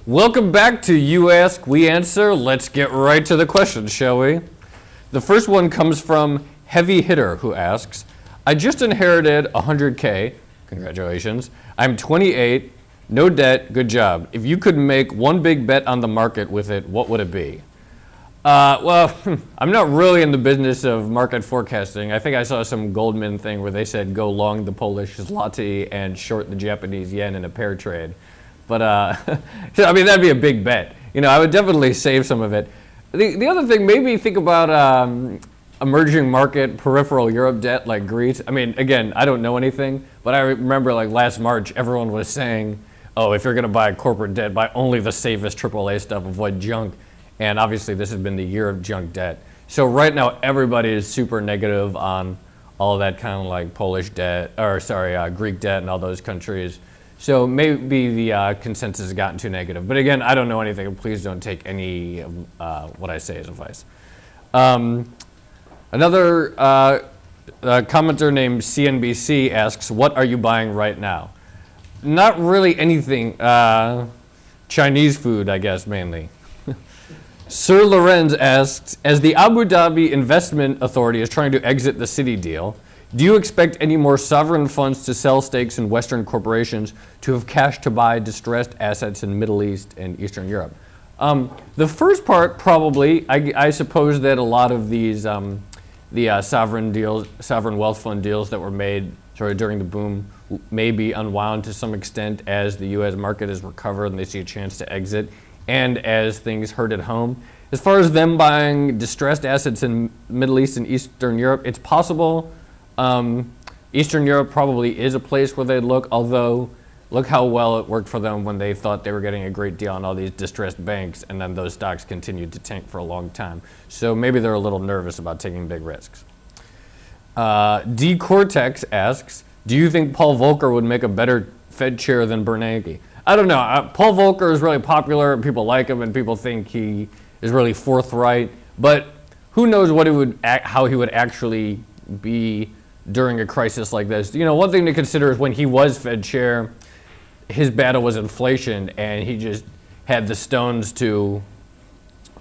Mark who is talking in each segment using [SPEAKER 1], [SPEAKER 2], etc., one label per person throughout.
[SPEAKER 1] Welcome back to You Ask, We Answer. Let's get right to the questions, shall we? The first one comes from Heavy Hitter, who asks, I just inherited 100K. Congratulations. I'm 28, no debt, good job. If you could make one big bet on the market with it, what would it be? Well, I'm not really in the business of market forecasting. I think I saw some Goldman thing where they said go long the Polish zloty and short the Japanese yen in a pair trade. But, I mean, that'd be a big bet. You know, I would definitely save some of it. The other thing, maybe think about emerging market peripheral Europe debt like Greece. I mean, again, I don't know anything, but I remember like last March, everyone was saying, oh, if you're going to buy corporate debt, buy only the safest AAA stuff, avoid junk. And obviously, this has been the year of junk debt. So right now, everybody is super negative on all of that kind of like Polish debt, or sorry, Greek debt and all those countries. So maybe the consensus has gotten too negative. But again, I don't know anything. Please don't take any of what I say as advice. Another commenter named CNBC asks, what are you buying right now? Not really anything. Chinese food, I guess, mainly. Sir Lorenz asks, as the Abu Dhabi Investment Authority is trying to exit the Citi deal, do you expect any more sovereign funds to sell stakes in Western corporations to have cash to buy distressed assets in Middle East and Eastern Europe? The first part, probably. I suppose that a lot of these the sovereign wealth fund deals that were made sort of during the boom may be unwound to some extent as the U.S. market has recovered and they see a chance to exit, and as things hurt at home. As far as them buying distressed assets in Middle East and Eastern Europe, it's possible. Eastern Europe probably is a place where they'd look, although look how well it worked for them when they thought they were getting a great deal on all these distressed banks, and then those stocks continued to tank for a long time. So maybe they're a little nervous about taking big risks. D. Cortex asks, do you think Paul Volcker would make a better Fed chair than Bernanke? I don't know. Paul Volcker is really popular, and people like him, and people think he is really forthright. But who knows what how he would actually be during a crisis like this. You know, one thing to consider is when he was Fed chair, his battle was inflation, and he just had the stones to,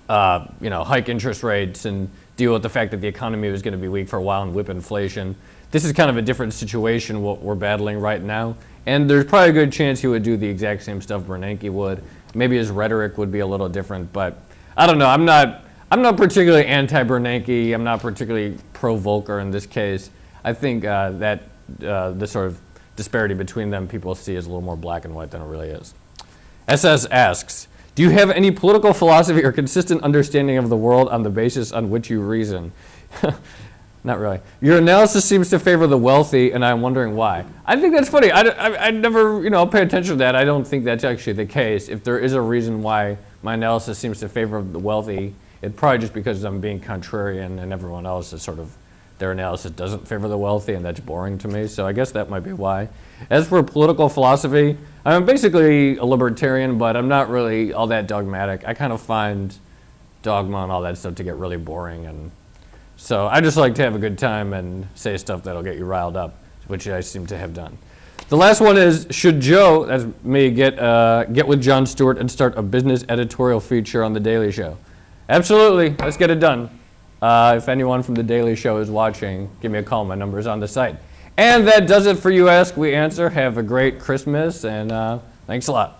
[SPEAKER 1] hike interest rates and deal with the fact that the economy was going to be weak for a while and whip inflation. This is kind of a different situation, what we're battling right now. And there's probably a good chance he would do the exact same stuff Bernanke would. Maybe his rhetoric would be a little different, but I don't know. I'm not particularly anti-Bernanke. I'm not particularly pro-Volcker in this case. I think that the sort of disparity between them people see as a little more black and white than it really is. SS asks, do you have any political philosophy or consistent understanding of the world on the basis on which you reason? Not really. Your analysis seems to favor the wealthy, and I'm wondering why. I think that's funny. I never, pay attention to that. I don't think that's actually the case. If there is a reason why my analysis seems to favor the wealthy, it's probably just because I'm being contrarian and everyone else is sort of, their analysis doesn't favor the wealthy, and that's boring to me. So I guess that might be why. As for political philosophy, I'm basically a libertarian, but I'm not really all that dogmatic. I kind of find dogma and all that stuff to get really boring, and so I just like to have a good time and say stuff that'll get you riled up, which I seem to have done. The last one is, should Joe, that's me, get with Jon Stewart and start a business editorial feature on The Daily Show? Absolutely. Let's get it done. If anyone from The Daily Show is watching, give me a call. My number is on the site. And that does it for You Ask, We Answer. Have a great Christmas, and thanks a lot.